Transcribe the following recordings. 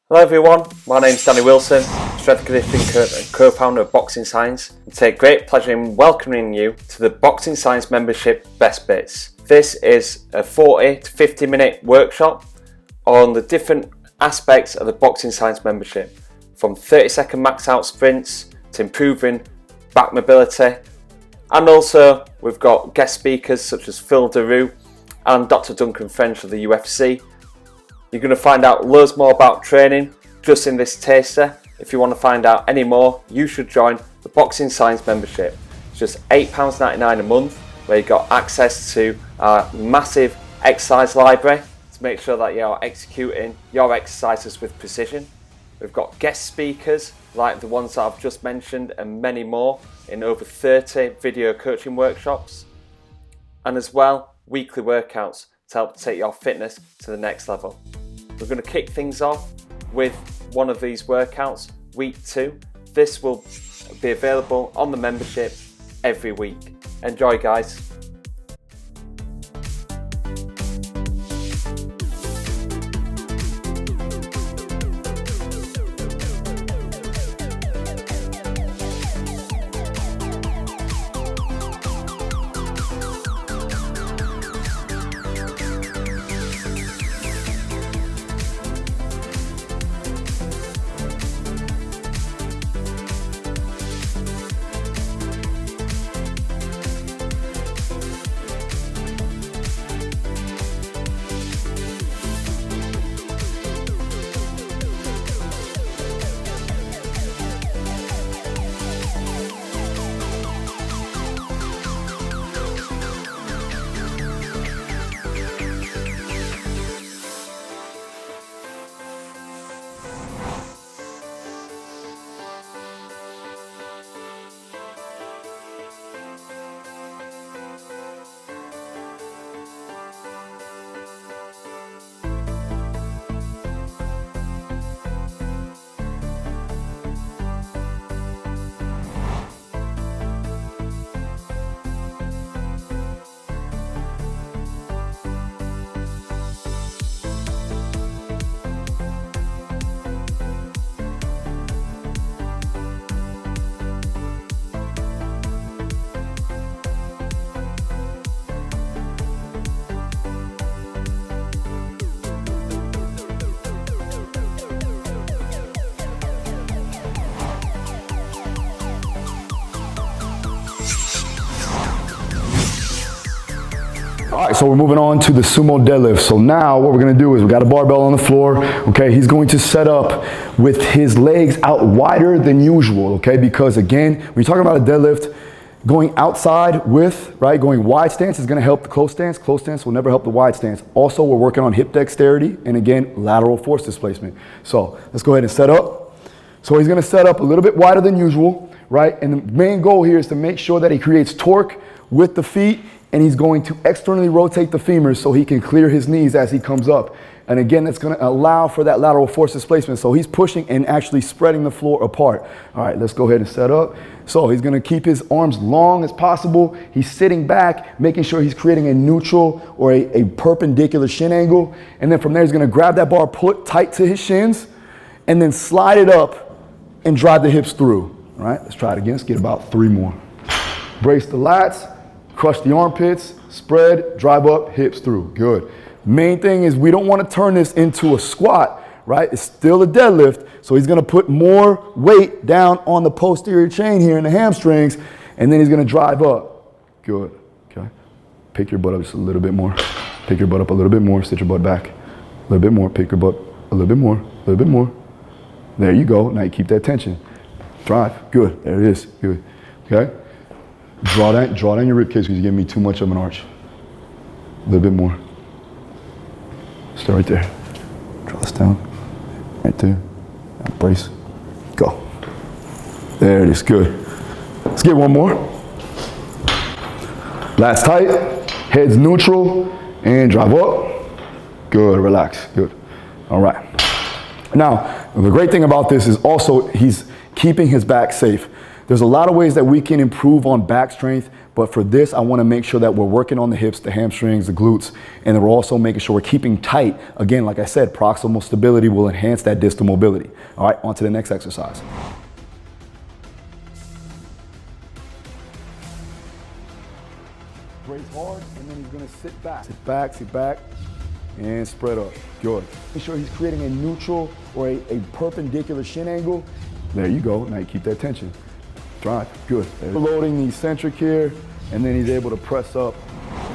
Hello everyone, my name's Danny Wilson, strength and conditioning and co-founder of Boxing Science, and take great pleasure in welcoming you to the Boxing Science membership Best Bits. This is a 40 to 50 minute workshop on the different aspects of the Boxing Science membership, from 30-second max out sprints to improving back mobility, and also we've got guest speakers such as Phil Daru and Dr. Duncan French of the UFC. You're going to find out loads more about training just in this taster. If you want to find out any more, you should join the Boxing Science membership. It's just £8.99 a month, where you've got access to our massive exercise library to make sure that you're executing your exercises with precision. We've got guest speakers like the ones that I've just mentioned and many more in over 30 video coaching workshops. And as well, weekly workouts to help take your fitness to the next level. We're going to kick things off with one of these workouts, week 2. This will be available on the membership every week. Enjoy, guys. All right, so we're moving on to the Sumo deadlift. So now what we're gonna do is we got a barbell on the floor, okay? He's going to set up with his legs out wider than usual, okay? Because again, when you're talking about a deadlift, going outside with, right, going wide stance is gonna help the close stance. Close stance will never help the wide stance. Also, we're working on hip dexterity and again, lateral force displacement. So let's go ahead and set up. So he's gonna set up a little bit wider than usual, right? And the main goal here is to make sure that he creates torque with the feet, and he's going to externally rotate the femurs so he can clear his knees as he comes up. And again, that's going to allow for that lateral force displacement. So he's pushing and actually spreading the floor apart. All right, let's go ahead and set up. So he's going to keep his arms long as possible. He's sitting back, making sure he's creating a neutral or a perpendicular shin angle. And then from there, he's going to grab that bar, pull it tight to his shins, and then slide it up and drive the hips through. All right, let's try it again. Let's get about 3 more. Brace the lats. Crush the armpits, spread, drive up, hips through. Good. Main thing is we don't want to turn this into a squat, right? It's still a deadlift. So he's going to put more weight down on the posterior chain here in the hamstrings, and then he's going to drive up. Good. Okay. Pick your butt up just a little bit more. Pick your butt up a little bit more. Sit your butt back. A little bit more. Pick your butt a little bit more. A little bit more. There you go. Now you keep that tension. Drive. Good. There it is. Good. Okay. Draw down your rib cage because you're giving me too much of an arch. A little bit more. Stay right there. Draw this down. Right there. Now brace. Go. There it is. Good. Let's get one more. Lats tight. Head's neutral. And drive up. Good. Relax. Good. All right. Now, the great thing about this is also he's keeping his back safe. There's a lot of ways that we can improve on back strength, but for this, I want to make sure that we're working on the hips, the hamstrings, the glutes, and then we're also making sure we're keeping tight. Again, like I said, proximal stability will enhance that distal mobility. All right, on to the next exercise. Brace hard, and then he's gonna sit back, and spread up. Good. Make sure he's creating a neutral or a perpendicular shin angle. There you go. Now you keep that tension. Drive. Good. Loading the eccentric here, and then he's able to press up.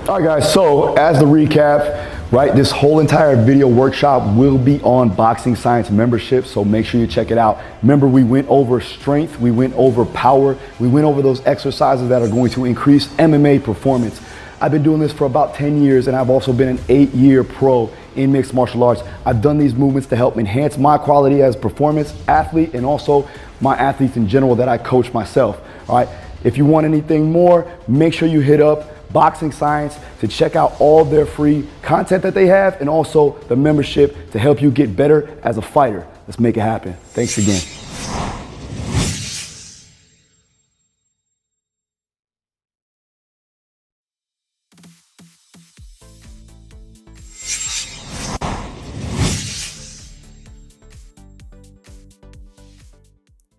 All right, guys. So as the recap, right, this whole entire video workshop will be on Boxing Science membership, so make sure you check it out. Remember, we went over strength, we went over power, we went over those exercises that are going to increase MMA performance. I've been doing this for about 10 years, and I've also been an 8-year pro in mixed martial arts. I've done these movements to help enhance my quality as a performance athlete and also my athletes in general that I coach myself. All right. If you want anything more, make sure you hit up Boxing Science to check out all their free content that they have, and also the membership to help you get better as a fighter. Let's make it happen. Thanks again.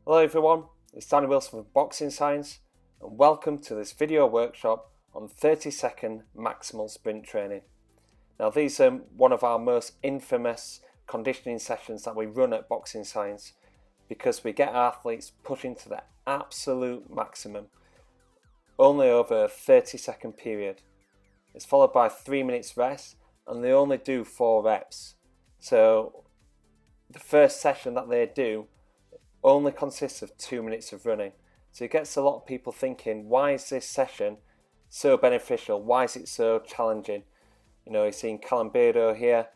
Hello everyone, it's Danny Wilson from Boxing Science, and welcome to this video workshop on 30-second maximal sprint training. Now these are one of our most infamous conditioning sessions that we run at Boxing Science, because we get athletes pushing to the absolute maximum only over a 30-second period. It's followed by 3 minutes rest, and they only do 4 reps. So the first session that they do only consists of 2 minutes of running. So it gets a lot of people thinking, why is this session so beneficial? Why is it so challenging? You know, you're seeing Callum Beardo here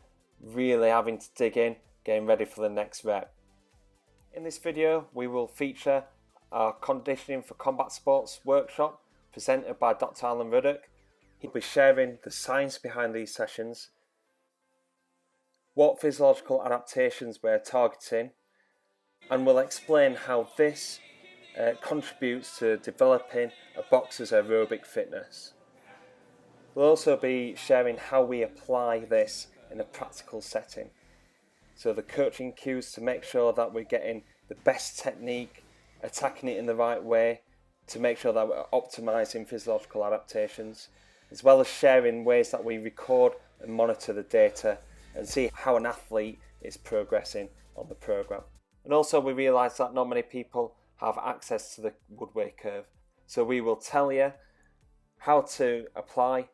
really having to dig in, getting ready for the next rep. In this video, we will feature our Conditioning for Combat Sports workshop presented by Dr. Alan Ruddock. He'll be sharing the science behind these sessions, what physiological adaptations we're targeting, and we'll explain how this contributes to developing a boxer's aerobic fitness. We'll also be sharing how we apply this in a practical setting. So the coaching cues to make sure that we're getting the best technique, attacking it in the right way, to make sure that we're optimizing physiological adaptations, as well as sharing ways that we record and monitor the data and see how an athlete is progressing on the program. And also we realise that not many people have access to the Woodway curve. So we will tell you how to apply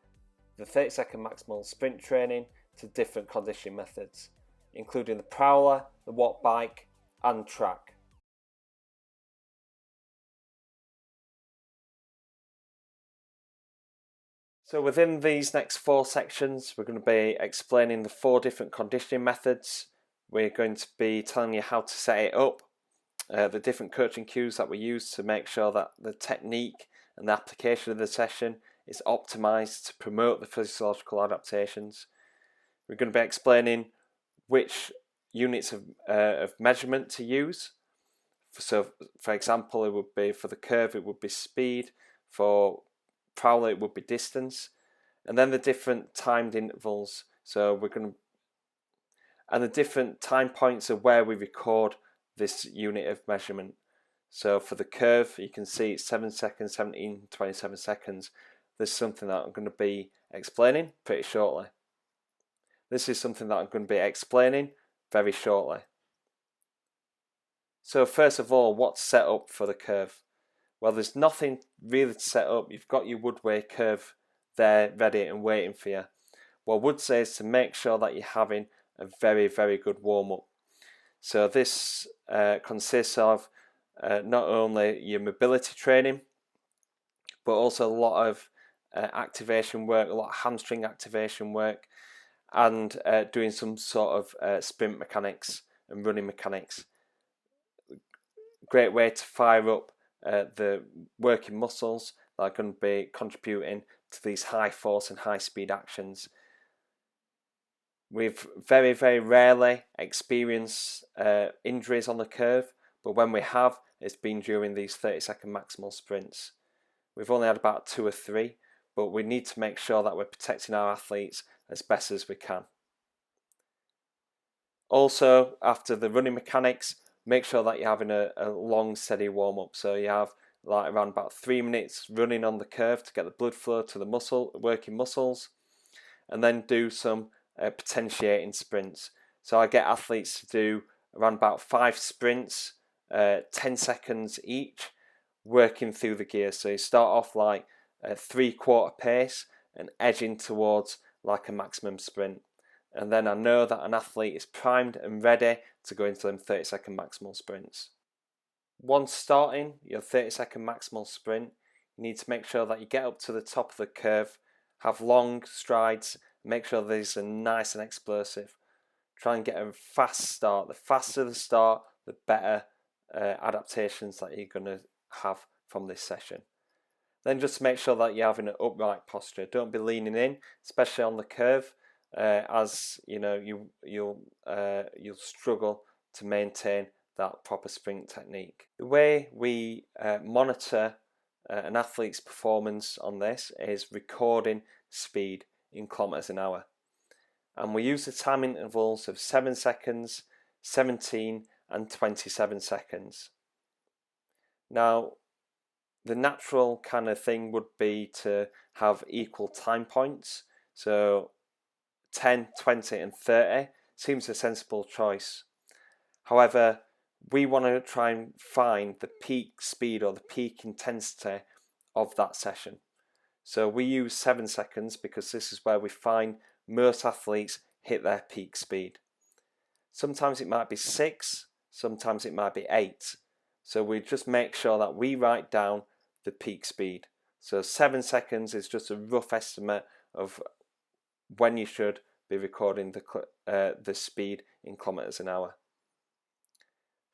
the 30-second maximal sprint training to different conditioning methods, including the prowler, the watt bike and track. So within these next 4 sections, we're going to be explaining the 4 different conditioning methods. We're going to be telling you how to set it up, the different coaching cues that we use to make sure that the technique and the application of the session is optimized to promote the physiological adaptations. We're going to be explaining which units of measurement to use. So, for example, it would be for the curve, it would be speed. For prowler, it would be distance. And then the different timed intervals. So we're going to and the different time points of where we record this unit of measurement. So for the curve, you can see it's 7 seconds, 17, 27 seconds. There's something that I'm going to be explaining pretty shortly. This is something that I'm going to be explaining very shortly. So first of all, what's set up for the curve? Well, there's nothing really to set up. You've got your Woodway curve there ready and waiting for you. What I would say is to make sure that you're having a very, very good warm-up. So this consists of not only your mobility training, but also a lot of activation work, a lot of hamstring activation work, and doing some sort of sprint mechanics and running mechanics. Great way to fire up the working muscles that are going to be contributing to these high force and high speed actions. We've very, very rarely experienced injuries on the curve, but when we have, it's been during these 30-second maximal sprints. We've only had about 2 or 3, but we need to make sure that we're protecting our athletes as best as we can. Also, after the running mechanics, make sure that you're having a long, steady warm-up. So you have like around about 3 minutes running on the curve to get the blood flow to the working muscles, and then do some potentiating sprints. So I get athletes to do around about 5 sprints, 10 seconds each, working through the gears. So you start off like a 3/4 pace and edging towards like a maximum sprint. And then I know that an athlete is primed and ready to go into them 30-second maximal sprints. Once starting your 30-second maximal sprint, you need to make sure that you get up to the top of the curve, have long strides, make sure these are nice and explosive. Try and get a fast start. The faster the start, the better adaptations that you're going to have from this session. Then just make sure that you're having an upright posture. Don't be leaning in, especially on the curve, as you know you'll struggle to maintain that proper sprint technique. The way we monitor an athlete's performance on this is recording speed in kilometers an hour, and we use the time intervals of 7 seconds, 17 and 27 seconds. Now, the natural kind of thing would be to have equal time points, so 10, 20 and 30 seems a sensible choice. However, we want to try and find the peak speed or the peak intensity of that session. So we use 7 seconds because this is where we find most athletes hit their peak speed. Sometimes it might be 6, sometimes it might be 8. So we just make sure that we write down the peak speed. So 7 seconds is just a rough estimate of when you should be recording the speed in kilometers an hour.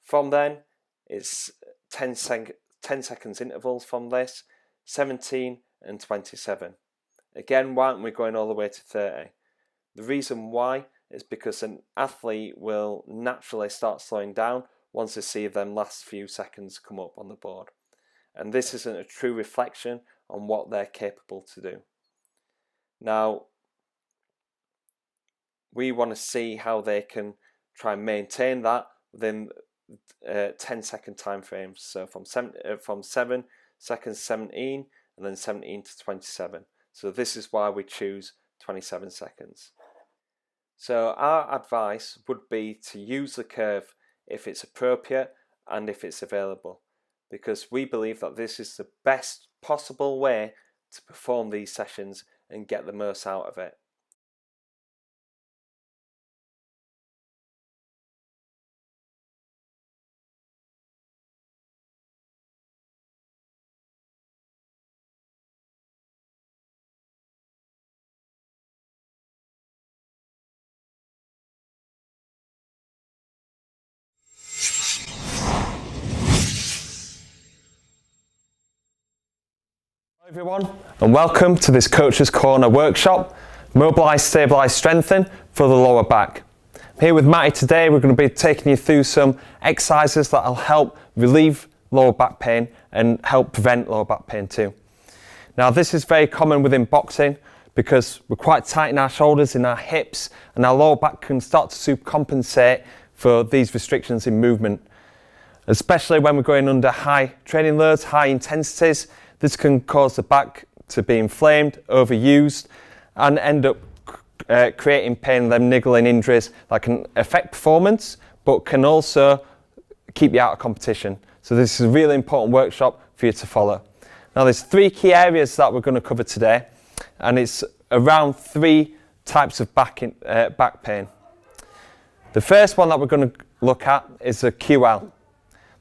From then, it's 10 seconds intervals from this, 17 and 27. Again, why aren't we going all the way to 30? The reason why is because an athlete will naturally start slowing down once they see them last few seconds come up on the board. And this isn't a true reflection on what they're capable to do. Now, we want to see how they can try and maintain that within 10-second time frames. So from 7 seconds 17 and then 17 to 27. So this is why we choose 27 seconds. So our advice would be to use the curve if it's appropriate and if it's available, because we believe that this is the best possible way to perform these sessions and get the most out of it. Hello everyone, and welcome to this Coach's Corner workshop, Mobilise, Stabilise, Strengthen for the lower back. I'm here with Matty today. We're going to be taking you through some exercises that will help relieve lower back pain and help prevent lower back pain too. Now, this is very common within boxing because we're quite tight in our shoulders, in our hips, and our lower back can start to compensate for these restrictions in movement. Especially when we're going under high training loads, high intensities. This can cause the back to be inflamed, overused, and end up creating pain and then niggling injuries that can affect performance, but can also keep you out of competition. So this is a really important workshop for you to follow. Now, there's 3 key areas that we're going to cover today, and it's around 3 types of back pain. The first one that we're going to look at is a QL.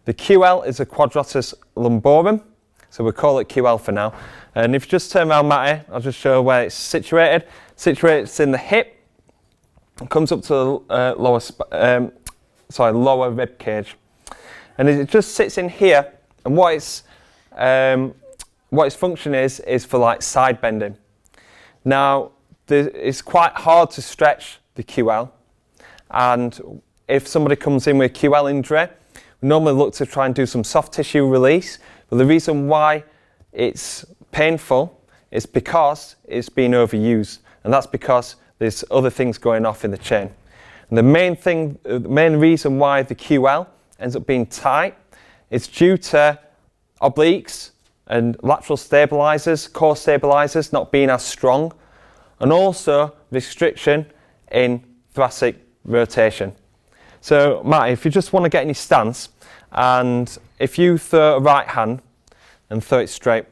The QL is a quadratus lumborum. So we'll call it QL for now. And if you just turn around, Matty, I'll just show where it's situated. Situated in the hip, it comes up to the lower rib cage. And it just sits in here, and what its function is for like side bending. Now, it's quite hard to stretch the QL, and if somebody comes in with QL injury, we normally look to try and do some soft tissue release, but the reason why it's painful is because it's been overused, and that's because there's other things going off in the chain. And the main reason why the QL ends up being tight is due to obliques and lateral stabilizers, core stabilizers not being as strong, and also restriction in thoracic rotation. So Matt, if you just want to get in your stance, and if you throw a right hand and throw it straight.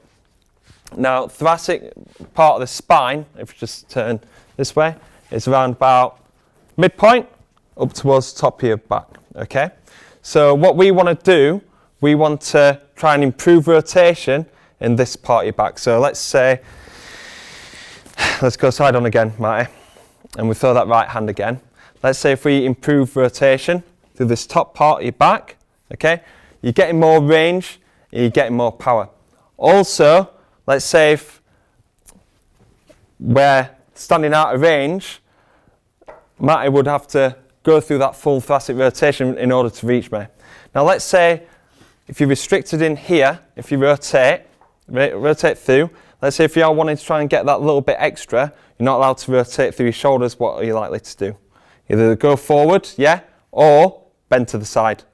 Now, thoracic part of the spine, if you just turn this way, is around about midpoint up towards the top of your back, okay? So what we want to do, we want to try and improve rotation in this part of your back. So let's say, let's go side on again, Matty, and we throw that right hand again. Let's say if we improve rotation through this top part of your back, okay, you're getting more range, you're getting more power. Also, let's say if we're standing out of range, Matty would have to go through that full thoracic rotation in order to reach me. Now let's say if you're restricted in here, if you rotate through, let's say if you are wanting to try and get that little bit extra, you're not allowed to rotate through your shoulders. What are you likely to do? Either go forward, yeah, or bend to the side.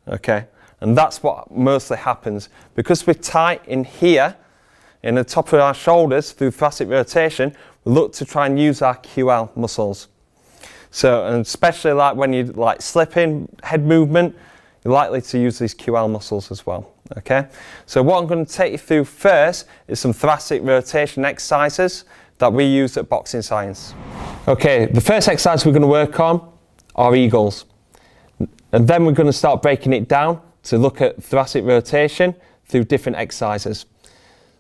Okay, and that's what mostly happens. Because we're tight in here, in the top of our shoulders through thoracic rotation, we look to try and use our QL muscles. So, and especially like when you like slipping, head movement, you're likely to use these QL muscles as well. Okay, so what I'm going to take you through first is some thoracic rotation exercises that we use at Boxing Science. Okay, the first exercise we're going to work on are eagles. And then we're going to start breaking it down to look at thoracic rotation through different exercises.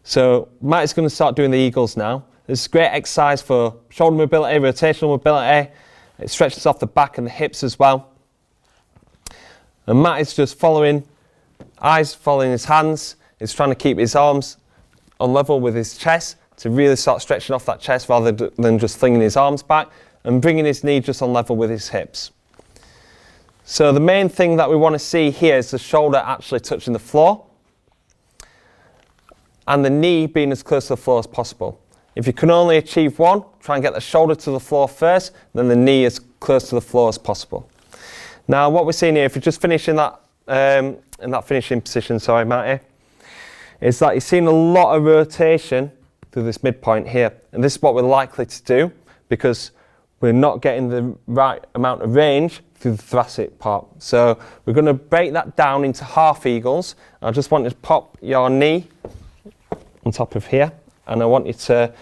So Matt is going to start doing the eagles now. This is a great exercise for shoulder mobility, rotational mobility. It stretches off the back and the hips as well. And Matt is just following his hands. He's trying to keep his arms on level with his chest to really start stretching off that chest rather than just flinging his arms back, and bringing his knee just on level with his hips. So the main thing that we want to see here is the shoulder actually touching the floor and the knee being as close to the floor as possible. If you can only achieve one, try and get the shoulder to the floor first, then the knee as close to the floor as possible. Now what we're seeing here, if you're just finishing that in that finishing position, sorry Matty, is that you're seeing a lot of rotation through this midpoint here, and this is what we're likely to do because we're not getting the right amount of range through the thoracic part. So we're going to break that down into half eagles. I just want you to pop your knee on top of here, and I want you to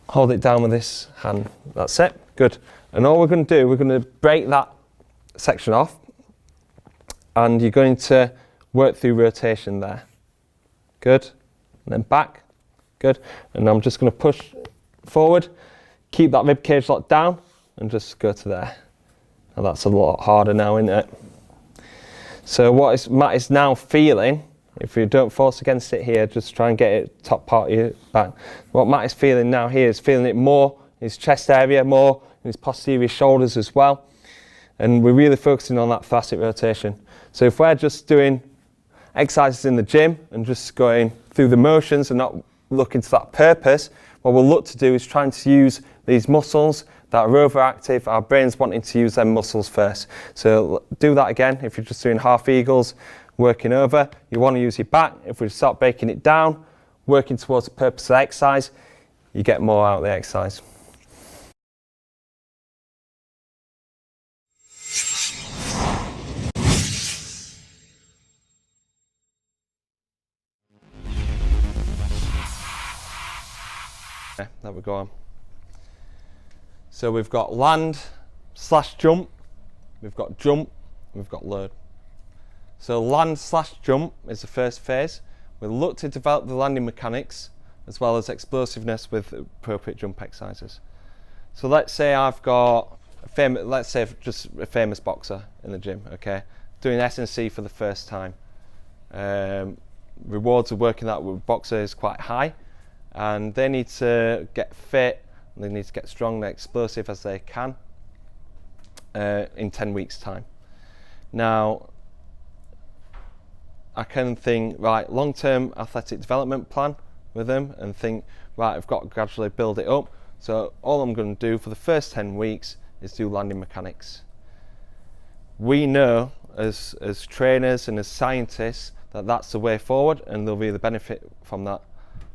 hold it down with this hand. That's it. Good. And all we're going to do, we're going to break that section off, and you're going to work through rotation there. Good. And then back. Good. And I'm just going to push forward, keep that rib cage locked down, and just go to there. Now that's a lot harder now, isn't it? So what Matt is now feeling, if you don't force against it here, just try and get it top part of your back. What Matt is feeling now here is feeling it more in his chest area, more in his posterior shoulders as well. And we're really focusing on that thoracic rotation. So if we're just doing exercises in the gym and just going through the motions and not looking to that purpose, what we'll look to do is trying to use these muscles that are overactive. Our brain's wanting to use them muscles first. So do that again. If you're just doing half eagles, working over, you want to use your back. If we start breaking it down, working towards the purpose of the exercise, you get more out of the exercise. Okay, there we go on. So we've got land / jump, we've got jump, we've got load. So land / jump is the first phase. We'll look to develop the landing mechanics as well as explosiveness with appropriate jump exercises. So let's say I've got just a famous boxer in the gym, okay, doing S&C for the first time. Rewards of working that with boxer is quite high, and they need to get fit, and they need to get strong and explosive as they can in 10 weeks time. Now I can think, right, long-term athletic development plan with them and think, right, I've got to gradually build it up. So all I'm going to do for the first 10 weeks is do landing mechanics. We know as trainers and as scientists that that's the way forward and there'll be the benefit from that.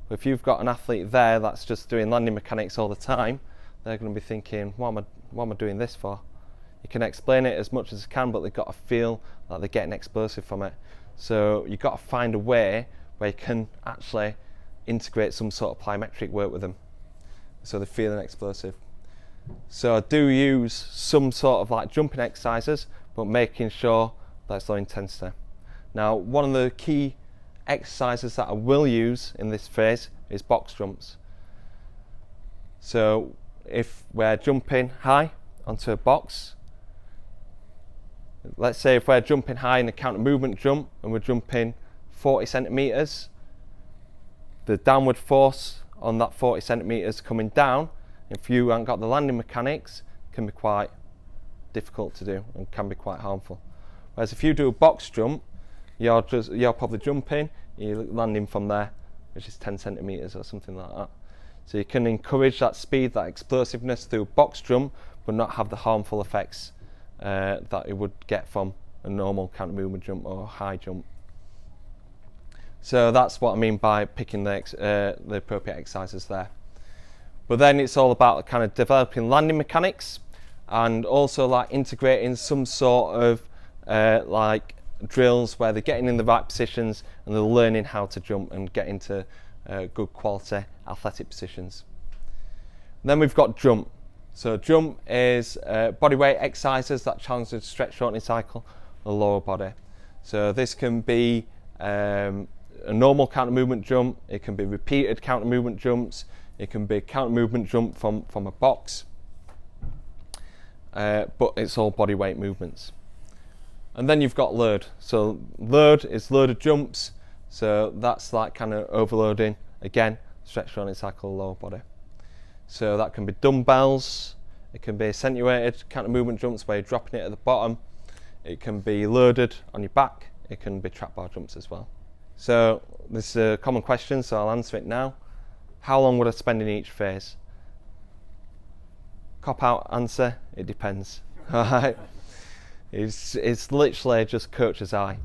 But if you've got an athlete there that's just doing landing mechanics all the time, they're going to be thinking, what am I doing this for? You can explain it as much as you can, but they've got to feel that they're getting explosive from it. So you've got to find a way where you can actually integrate some sort of plyometric work with them, so they're feeling explosive. So I do use some sort of like jumping exercises, but making sure that it's low intensity. Now, one of the key exercises that I will use in this phase is box jumps. So if we're jumping high onto a box, let's say if we're jumping high in a counter movement jump and we're jumping 40 centimeters, the downward force on that 40 centimeters coming down, if you haven't got the landing mechanics, can be quite difficult to do and can be quite harmful. Whereas if you do a box jump, you're probably jumping, you're landing from there, which is 10 centimeters or something like that. So you can encourage that speed, that explosiveness through a box jump, but not have the harmful effects that it would get from a normal counter movement jump or high jump. So that's what I mean by picking the appropriate exercises there. But then it's all about kind of developing landing mechanics and also like integrating some sort of like drills where they're getting in the right positions and they're learning how to jump and get into good quality athletic positions. And then we've got jump. So jump is body weight exercises that challenge the stretch shortening cycle of the lower body. So this can be a normal counter movement jump, it can be repeated counter movement jumps, it can be counter movement jump from a box, but it's all body weight movements. And then you've got load. So load is loaded jumps, so that's like kind of overloading, again, stretch shortening cycle of the lower body. So that can be dumbbells, it can be accentuated counter movement jumps where you're dropping it at the bottom, it can be loaded on your back, it can be trap bar jumps as well. So this is a common question, so I'll answer it now. How long would I spend in each phase? Cop out answer, it depends. Alright. It's literally just coach's eye.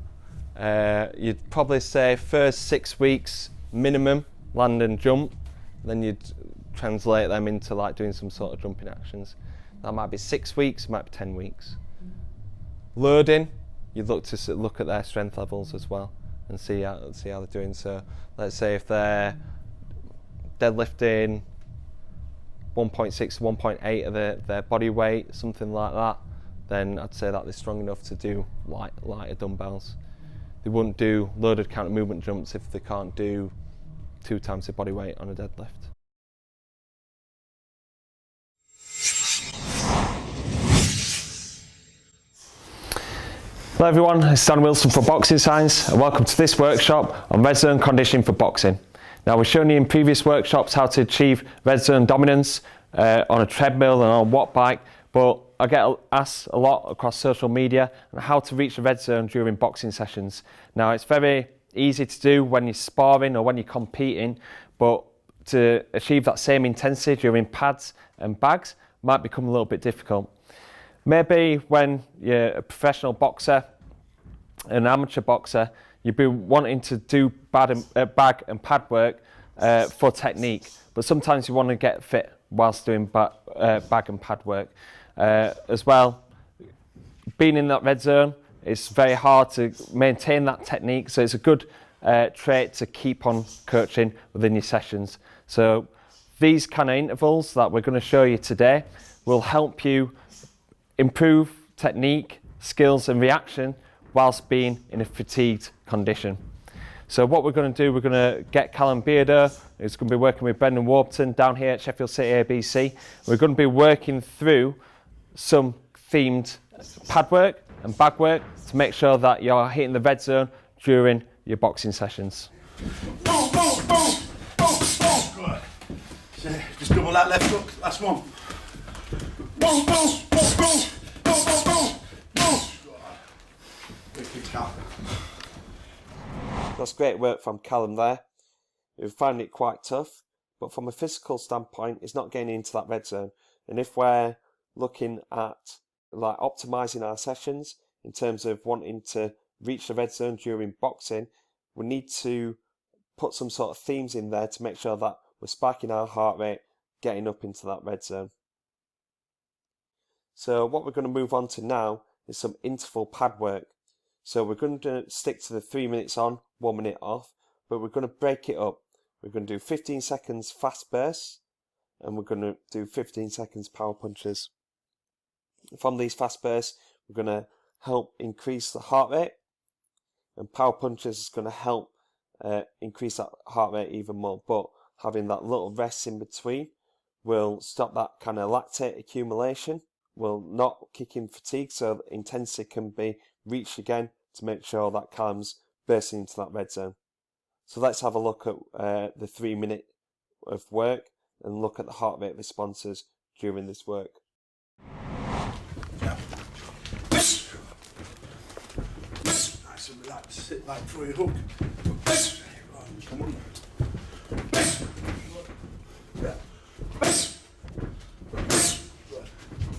You'd probably say first 6 weeks minimum land and jump, then you'd translate them into like doing some sort of jumping actions. That might be 6 weeks, might be 10 weeks. Loading, you'd look at their strength levels as well and see how they're doing. So let's say if they're deadlifting 1.6 to 1.8 of their body weight, something like that, then I'd say that they're strong enough to do lighter dumbbells. They wouldn't do loaded counter movement jumps if they can't do 2 times their body weight on a deadlift. Hello everyone, it's Dan Wilson from Boxing Science and welcome to this workshop on red zone conditioning for boxing. Now we've shown you in previous workshops how to achieve red zone dominance on a treadmill and on a watt bike, but I get asked a lot across social media on how to reach the red zone during boxing sessions. Now it's very easy to do when you're sparring or when you're competing, but to achieve that same intensity during pads and bags might become a little bit difficult. Maybe when you're a professional boxer, an amateur boxer, you'd be wanting to do bag and pad work for technique, but sometimes you want to get fit whilst doing bag and pad work. As well, being in that red zone, it's very hard to maintain that technique, so it's a good trait to keep on coaching within your sessions. So these kind of intervals that we're going to show you today will help you improve technique, skills and reaction whilst being in a fatigued condition. So what we're going to do, we're going to get Callum Bearder, who's going to be working with Brendan Warburton down here at Sheffield City ABC. We're going to be working through some themed pad work and bag work to make sure that you're hitting the red zone during your boxing sessions. Boom, boom, boom, boom, boom. Good. Just double that left hook, last one. Boom, boom, boom, boom, boom, boom, boom, boom. Big kick out. That's great work from Callum there. We find it quite tough, but from a physical standpoint, it's not getting into that red zone. And if we're looking at like optimizing our sessions in terms of wanting to reach the red zone during boxing, we need to put some sort of themes in there to make sure that we're spiking our heart rate, getting up into that red zone. So what we're going to move on to now is some interval pad work. So we're going to stick to the 3 minutes on, 1 minute off, but we're going to break it up. We're going to do 15 seconds fast bursts, and we're going to do 15 seconds power punches. From these fast bursts, we're going to help increase the heart rate, and power punches is going to help increase that heart rate even more, but having that little rest in between will stop that kind of lactate accumulation, will not kick in fatigue, so intensity can be reached again to make sure that Callum's bursting into that red zone. So let's have a look at the 3 minute of work and look at the heart rate responses during this work. Nice and relaxed. Sit back for your hook. Come on.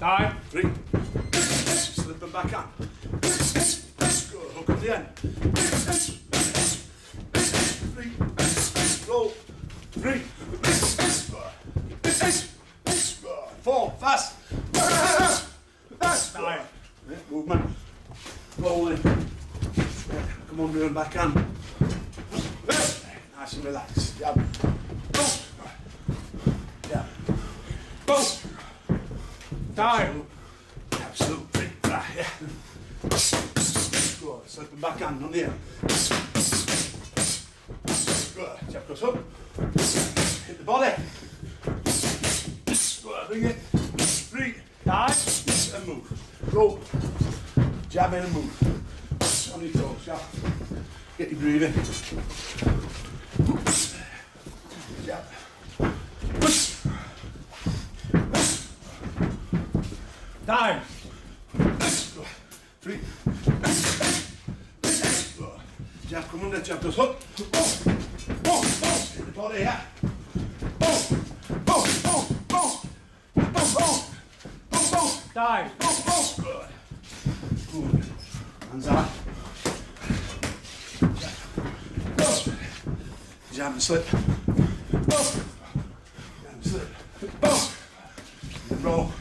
Time. 3. Slip them back on. Good. Hook at the end. 3. Roll. 3. 4. Fast. Time. Movement. Rolling. Come on, reel back on. Nice and relaxed. Jab. Jab. Time. Absolutely. Yeah. Good. Slip them back on the end. Good. Jab goes up. Hit the body. Good. Bring it. 3. Time. And move. Roll. Jab in and move. On your toes, jab. Get your breathing. Jab. time. 3. Jab, come under, jab goes hook. Hit the body, yeah. Time. Good. Hands out. Jab and slip. Jab and slip. And roll.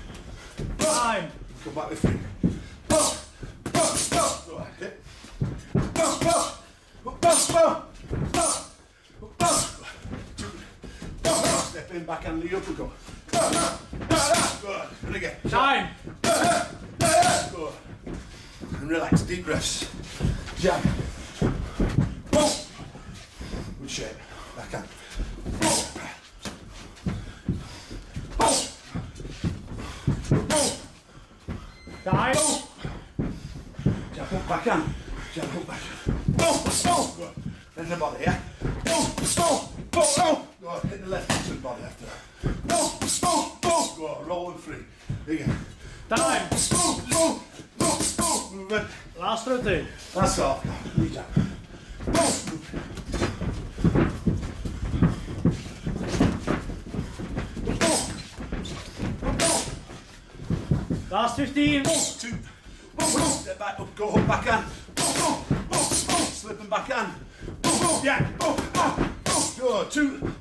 Time. Come back with 3. Go ahead, hit. Step in, back and the upper go. Good. And again. Time. Good. And relax, deep breaths. Jab. Good shape. Backhand. Time. Jab hook backhand. Jab hook backhand. Good. Then the body, yeah? Good. Hit the left to the body after that. Good. Roll and free. Again. Time. Movement. Last routine. That's all. Knee jab. Last 15. 2. Step back up, go hook backhand. Slip and backhand. Yeah. Good. 2.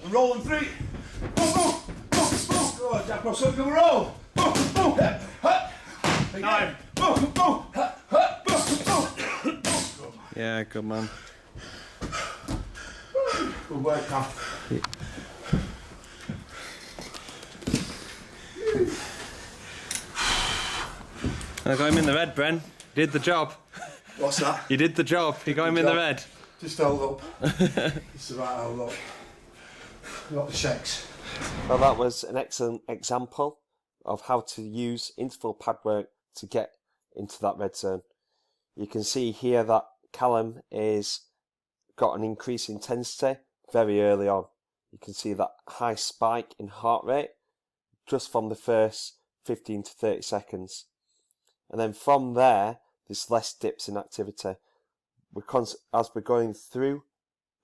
And roll and 3. Good. Jab cross up, go roll. Time. Yeah, good man. Good work, Cam. I got him in the red, Bren. Did the job. What's that? You did the job. You got him in the red. Just hold up. It's about hold up. Got the shakes. Well, that was an excellent example of how to use interval pad work to get into that red zone. You can see here that Callum is got an increased intensity very early on. You can see that high spike in heart rate just from the first 15 to 30 seconds. And then from there, there's less dips in activity. as we're going through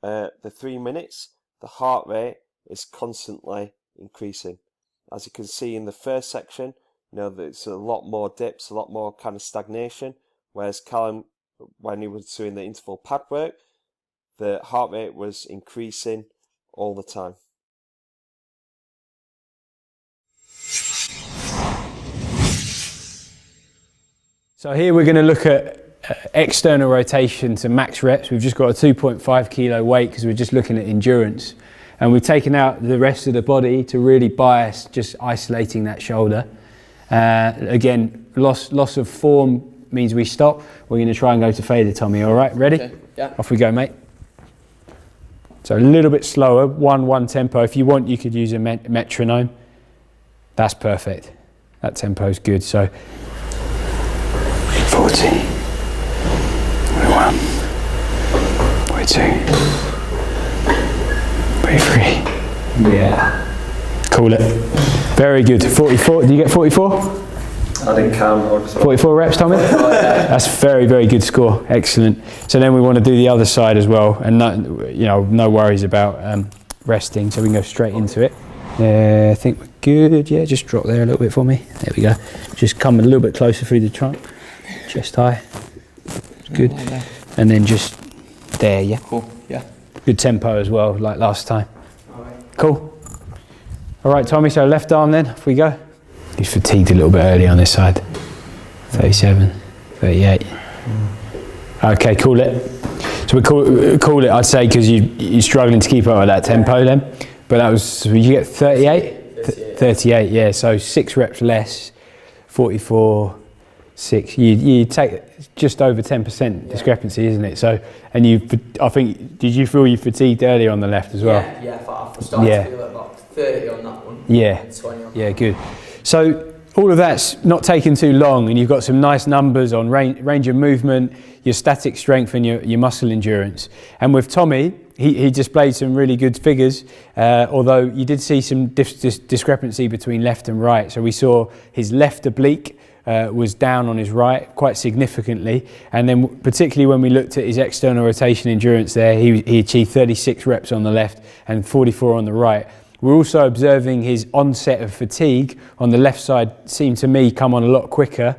the 3 minutes, the heart rate is constantly increasing. As you can see in the first section, you know, there's a lot more dips, a lot more kind of stagnation, whereas Callum, when he was doing the interval pad work, the heart rate was increasing all the time. So here we're going to look at external rotation to max reps. We've just got a 2.5 kilo weight because we're just looking at endurance, and we've taken out the rest of the body to really bias just isolating that shoulder. Again, loss of form means we stop. We're going to try and go to fader, Tommy. All right, ready? Okay, yeah. Off we go, mate. So a little bit slower, one tempo. If you want, you could use a metronome. That's perfect. That tempo's good. So 40, 41, 42, 43. Yeah. Cool it. Very good. 44. Do you get 44? I didn't count. 44 reps, Tommy? That's very, very good score. Excellent. So then we want to do the other side as well, and no worries about resting. So we can go straight into it. I think we're good. Yeah, just drop there a little bit for me. There we go. Just come a little bit closer through the trunk. Chest high. Good. And then just there, yeah. Cool, yeah. Good tempo as well, like last time. Cool. All right, Tommy, so left arm then, off we go. He's fatigued a little bit early on this side. 37, 38. Okay, cool it. So we call it, I'd say, because you're struggling to keep up with that tempo then. But that was, so you get 38? 38, yeah, so 6 reps less, 44, 6. You take just over 10% discrepancy, isn't it? So, and I think, did you feel you fatigued earlier on the left as well? Yeah, I started to feel about 30 on that one. Yeah, and 20 on yeah, good. So all of that's not taking too long, and you've got some nice numbers on range of movement, your static strength and your muscle endurance. And with Tommy, he displayed some really good figures, although you did see some discrepancy between left and right. So we saw his left oblique was down on his right quite significantly, and then particularly when we looked at his external rotation endurance there, he achieved 36 reps on the left and 44 on the right. We're also observing his onset of fatigue on the left side seemed to me come on a lot quicker.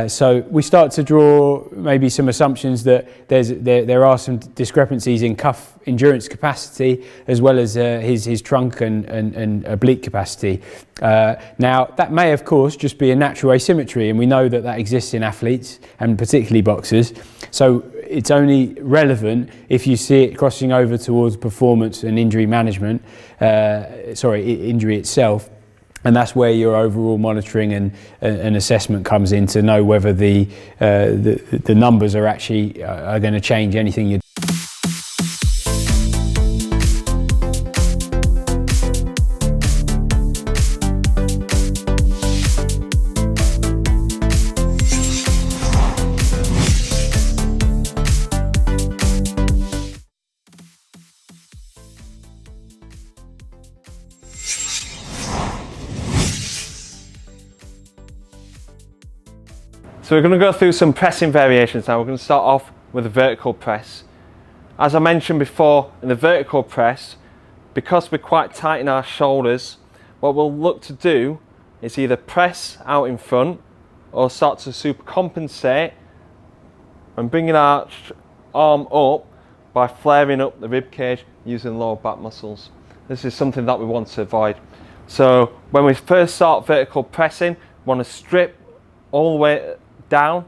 So we start to draw maybe some assumptions that there are some discrepancies in cuff endurance capacity as well as his trunk and oblique capacity. Now that may of course just be a natural asymmetry, and we know that exists in athletes and particularly boxers. So it's only relevant if you see it crossing over towards performance and injury management, injury itself. And that's where your overall monitoring and assessment comes in to know whether the numbers are actually going to change anything you do. So we're going to go through some pressing variations now. We're going to start off with a vertical press. As I mentioned before, in the vertical press, because we're quite tight in our shoulders, what we'll look to do is either press out in front or start to supercompensate and bringing our arm up by flaring up the rib cage using lower back muscles. This is something that we want to avoid. So when we first start vertical pressing, we want to strip all the way down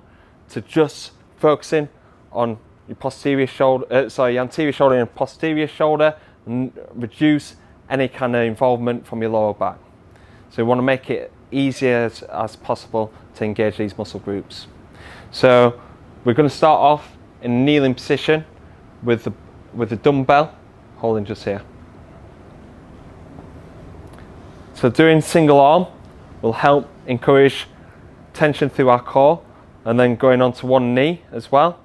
to just focusing on your posterior shoulder, your anterior shoulder and posterior shoulder, and reduce any kind of involvement from your lower back. So we want to make it easier as possible to engage these muscle groups. So we're going to start off in a kneeling position with the dumbbell holding just here. So doing single arm will help encourage tension through our core, and then going onto one knee as well.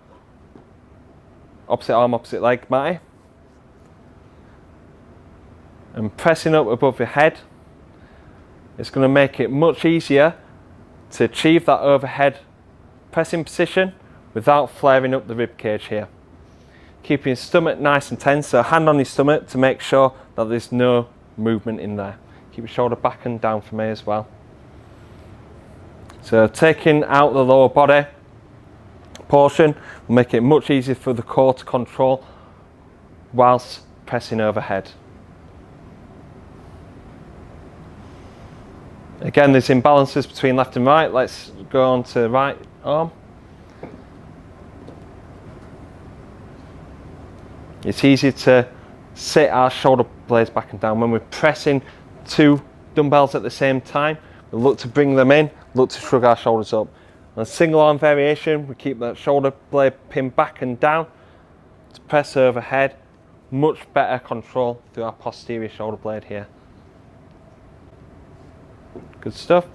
Opposite arm, opposite leg, Matty. And pressing up above your head. It's going to make it much easier to achieve that overhead pressing position without flaring up the rib cage here. keeping your stomach nice and tense. So hand on your stomach to make sure that there's no movement in there. Keep your shoulder back and down for me as well. So taking out the lower body portion will make it much easier for the core to control whilst pressing overhead. Again, there's imbalances between left and right. Let's go on to the right arm. It's easy to sit our shoulder blades back and down. When we're pressing 2 dumbbells at the same time, we look to bring them in, look to shrug our shoulders up. On a single arm variation, we keep that shoulder blade pinned back and down to press overhead. Much better control through our posterior shoulder blade here. Good stuff.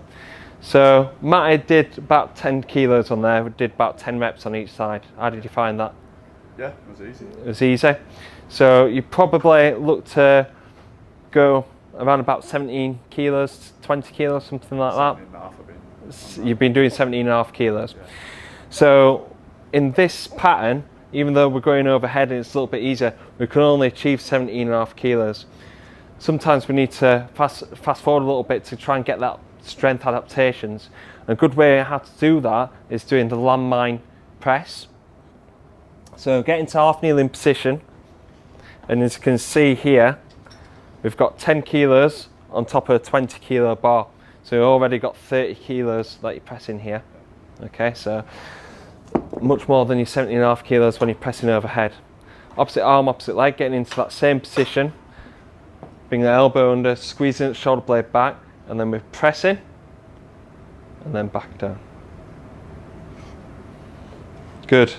So Matty did about 10 kilos on there. We did about 10 reps on each side. How did you find that? Yeah, it was easy. It was easy. So you probably look to go around about 17 kilos, 20 kilos, something like that. 17.5 I've been. You've been doing 17.5 kilos. Yeah. So in this pattern, even though we're going overhead and it's a little bit easier, we can only achieve 17.5 kilos. Sometimes we need to fast forward a little bit to try and get that strength adaptations. A good way how to do that is doing the landmine press. So get into half kneeling position, and as you can see here, we've got 10 kilos on top of a 20 kilo bar. So you've already got 30 kilos that you're pressing here. Okay, so much more than your 17.5 kilos when you're pressing overhead. Opposite arm, opposite leg, getting into that same position. Bring the elbow under, squeezing the shoulder blade back, and then we're pressing, and then back down. Good.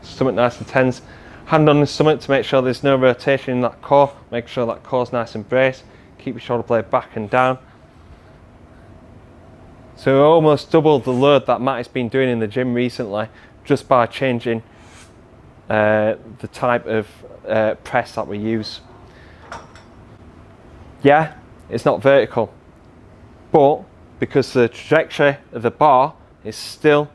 Stomach nice and tense. Hand on the stomach to make sure there's no rotation in that core. Make sure that core's nice and braced. Keep your shoulder blade back and down. So we almost doubled the load that Matt has been doing in the gym recently, just by changing the type of press that we use. Yeah, it's not vertical, but because the trajectory of the bar is still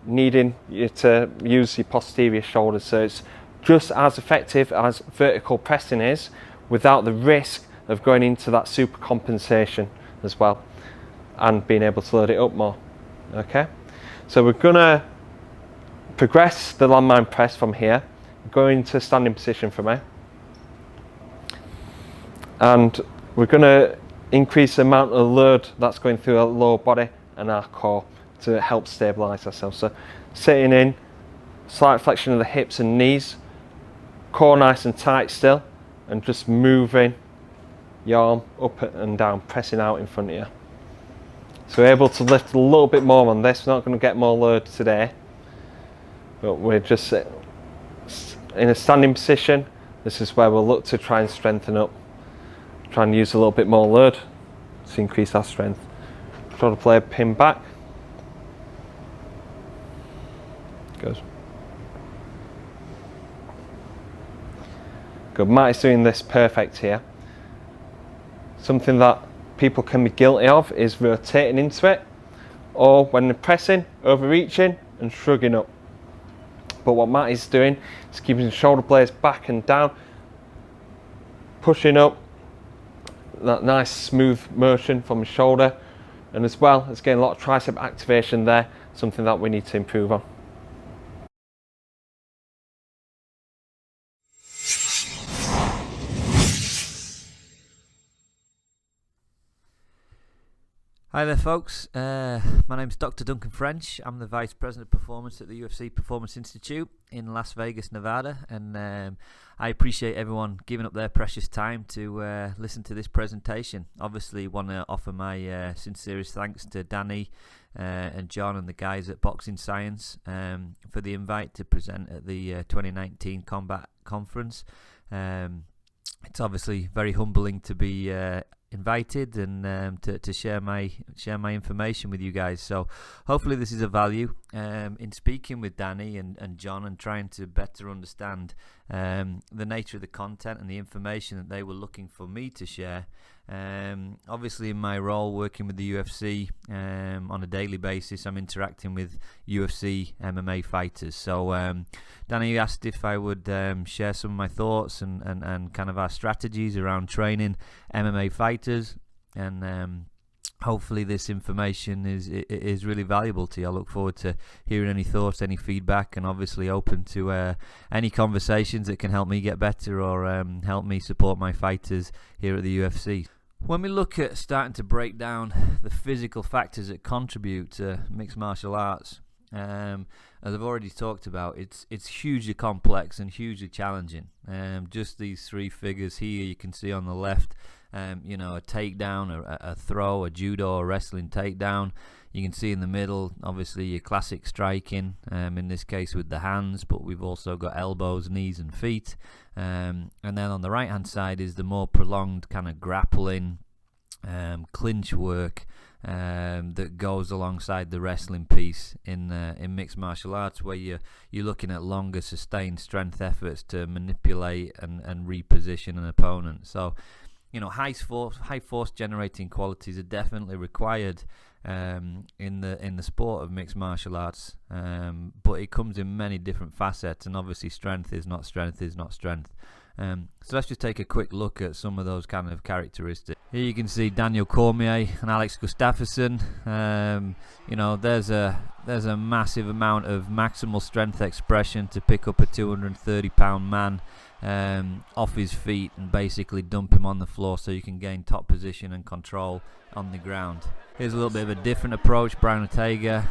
needing you to use your posterior shoulders, so it's just as effective as vertical pressing is, without the risk of going into that super compensation as well and being able to load it up more. Okay, so we're gonna progress the landmine press from here, go into standing position for me, and we're gonna increase the amount of load that's going through our lower body and our core to help stabilize ourselves. So sitting in, slight flexion of the hips and knees, core nice and tight still, and just moving your arm up and down, pressing out in front of you. So we're able to lift a little bit more on this. We're not going to get more load today, but we're just in a standing position. This is where we'll look to try and strengthen up, try and use a little bit more load to increase our strength. Shoulder blade pin back. Good. Good. Matt is doing this perfect here. Something that people can be guilty of is rotating into it, or when they're pressing, overreaching and shrugging up. But what Matt is doing is keeping the shoulder blades back and down, pushing up, that nice smooth motion from the shoulder, and as well as getting a lot of tricep activation there, something that we need to improve on. Hi there folks, my name's Dr. Duncan French. I'm the Vice President of Performance at the UFC Performance Institute in Las Vegas, Nevada, and I appreciate everyone giving up their precious time to listen to this presentation. Obviously want to offer my sincerest thanks to Danny and John and the guys at Boxing Science for the invite to present at the 2019 Combat Conference. It's obviously very humbling to be invited and to share my information with you guys. So hopefully this is of value in speaking with Danny and John and trying to better understand the nature of the content and the information that they were looking for me to share. Obviously, in my role working with the UFC on a daily basis, I'm interacting with UFC MMA fighters. So, Danny asked if I would share some of my thoughts and kind of our strategies around training MMA fighters, and hopefully this information is really valuable to you. I look forward to hearing any thoughts, any feedback, and obviously open to any conversations that can help me get better or help me support my fighters here at the UFC. When we look at starting to break down the physical factors that contribute to mixed martial arts, as I've already talked about, it's hugely complex and hugely challenging. Just these three figures here you can see on the left, a takedown, a throw, a judo, a wrestling takedown. You can see in the middle, obviously, your classic striking, in this case with the hands, but we've also got elbows, knees and feet. And then on the right-hand side is the more prolonged kind of grappling, clinch work that goes alongside the wrestling piece in mixed martial arts, where you're looking at longer sustained strength efforts to manipulate and reposition an opponent. So, high force generating qualities are definitely required in the sport of mixed martial arts, but it comes in many different facets, and obviously strength is not strength. So let's just take a quick look at some of those kind of characteristics. Here you can see Daniel Cormier and Alex Gustafsson. There's a massive amount of maximal strength expression to pick up a 230-pound man off his feet and basically dump him on the floor so you can gain top position and control on the ground. Here's a little bit of a different approach. Brian Ortega,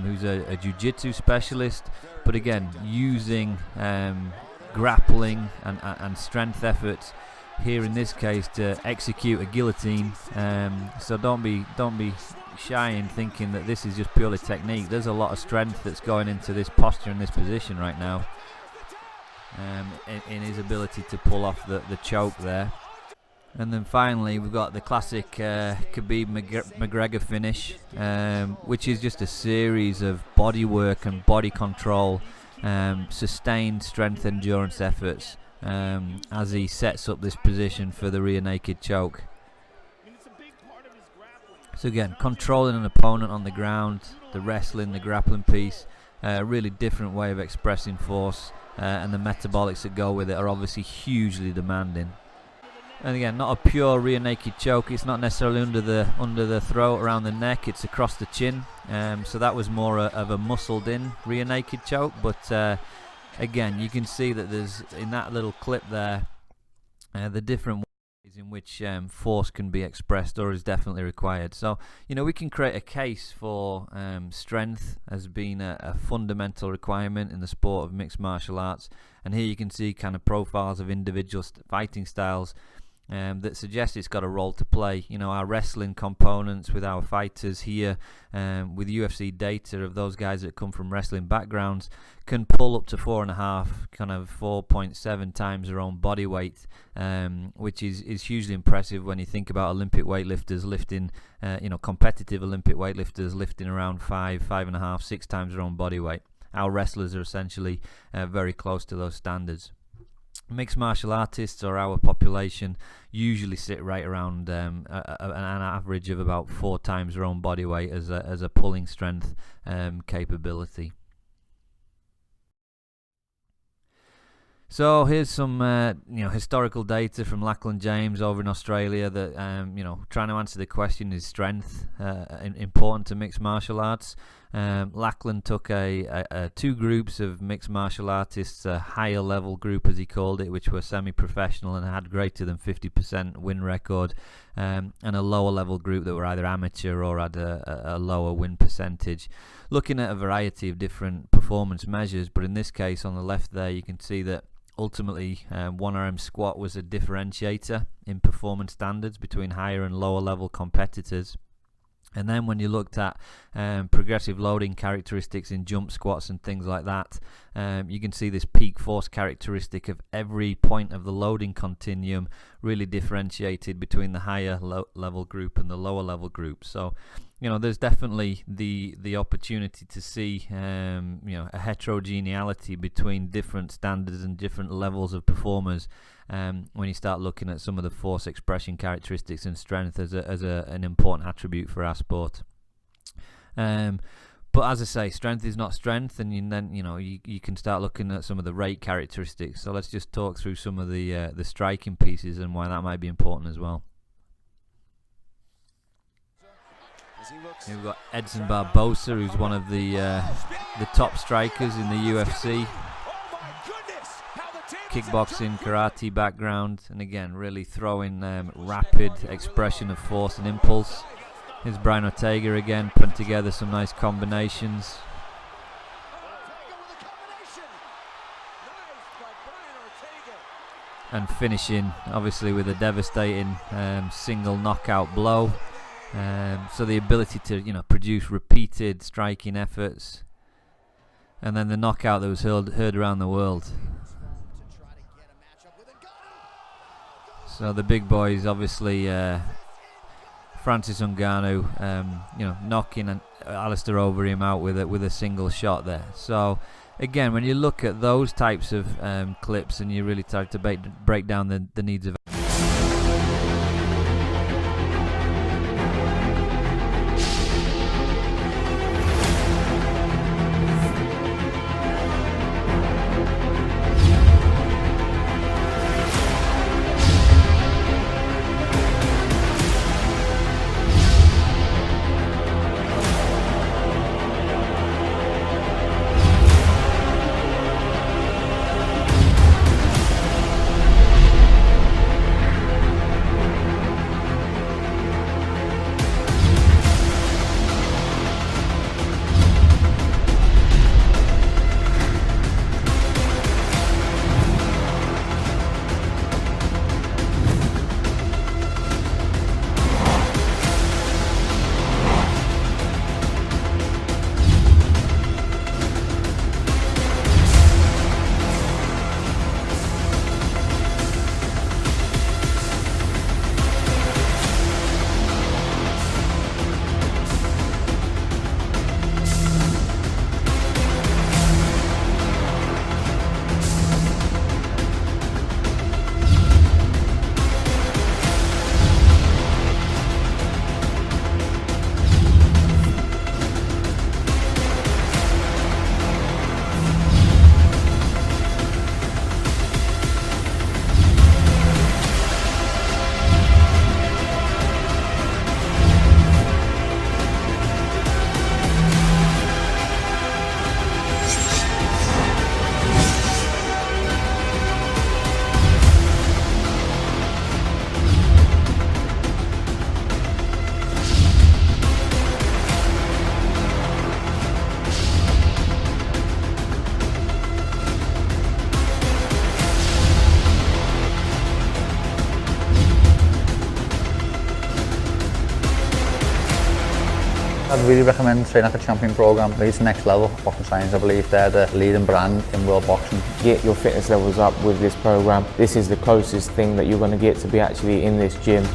who's a jiu-jitsu specialist, but again using grappling and strength efforts here in this case to execute a guillotine. So don't be shy in thinking that this is just purely technique. There's a lot of strength that's going into this posture and this position right now, in his ability to pull off the choke there. And then finally we've got the classic Khabib McGregor finish, which is just a series of body work and body control, sustained strength endurance efforts as he sets up this position for the rear naked choke. So again, controlling an opponent on the ground, the wrestling, the grappling piece, a really different way of expressing force, and the metabolics that go with it are obviously hugely demanding. And again, not a pure rear naked choke. It's not necessarily under the throat, around the neck. It's across the chin. So that was more of a muscled-in rear naked choke. But again, you can see that there's in that little clip there the different ways in which force can be expressed or is definitely required. So we can create a case for strength as being a fundamental requirement in the sport of mixed martial arts. And here you can see kind of profiles of individual fighting styles that suggest it's got a role to play. Our wrestling components with our fighters here, with UFC data of those guys that come from wrestling backgrounds, can pull up to 4.7 times their own body weight, which is hugely impressive when you think about Olympic weightlifters lifting, competitive Olympic weightlifters lifting around 5.5, 6 times their own body weight. Our wrestlers are essentially very close to those standards. Mixed martial artists, or our population, usually sit right around an average of about 4 times their own body weight as a pulling strength capability. So here's some historical data from Lachlan James over in Australia that trying to answer the question, is strength important to mixed martial arts? Lachlan took two groups of mixed martial artists, a higher level group as he called it, which were semi-professional and had greater than 50% win record, and a lower level group that were either amateur or had a lower win percentage, looking at a variety of different performance measures. But in this case on the left there you can see that ultimately one arm squat was a differentiator in performance standards between higher and lower level competitors. And then when you looked at progressive loading characteristics in jump squats and things like that, you can see this peak force characteristic of every point of the loading continuum really differentiated between the higher level group and the lower level group. So there's definitely the opportunity to see a heterogeneity between different standards and different levels of performers when you start looking at some of the force expression characteristics and strength as an important attribute for our sport. But as I say, strength is not strength, and then you can start looking at some of the rate characteristics. So let's just talk through some of the striking pieces and why that might be important as well. Here we've got Edson Barbosa, who's one of the top strikers in the UFC. Kickboxing, karate background, and again, really throwing rapid expression of force and impulse. Here's Brian Ortega again, putting together some nice combinations. And finishing, obviously, with a devastating single knockout blow. So the ability to, produce repeated striking efforts, and then the knockout that was heard around the world. So the big boys, obviously, Francis Ngannou, knocking Alistair Overeem out with a single shot there. So again, when you look at those types of clips, and you really try to break down the needs of I'd really recommend training at the champion program. It's the next level. Boxing Science, I believe they're the leading brand in world boxing. Get your fitness levels up with this program. This is the closest thing that you're going to get to be actually in this gym.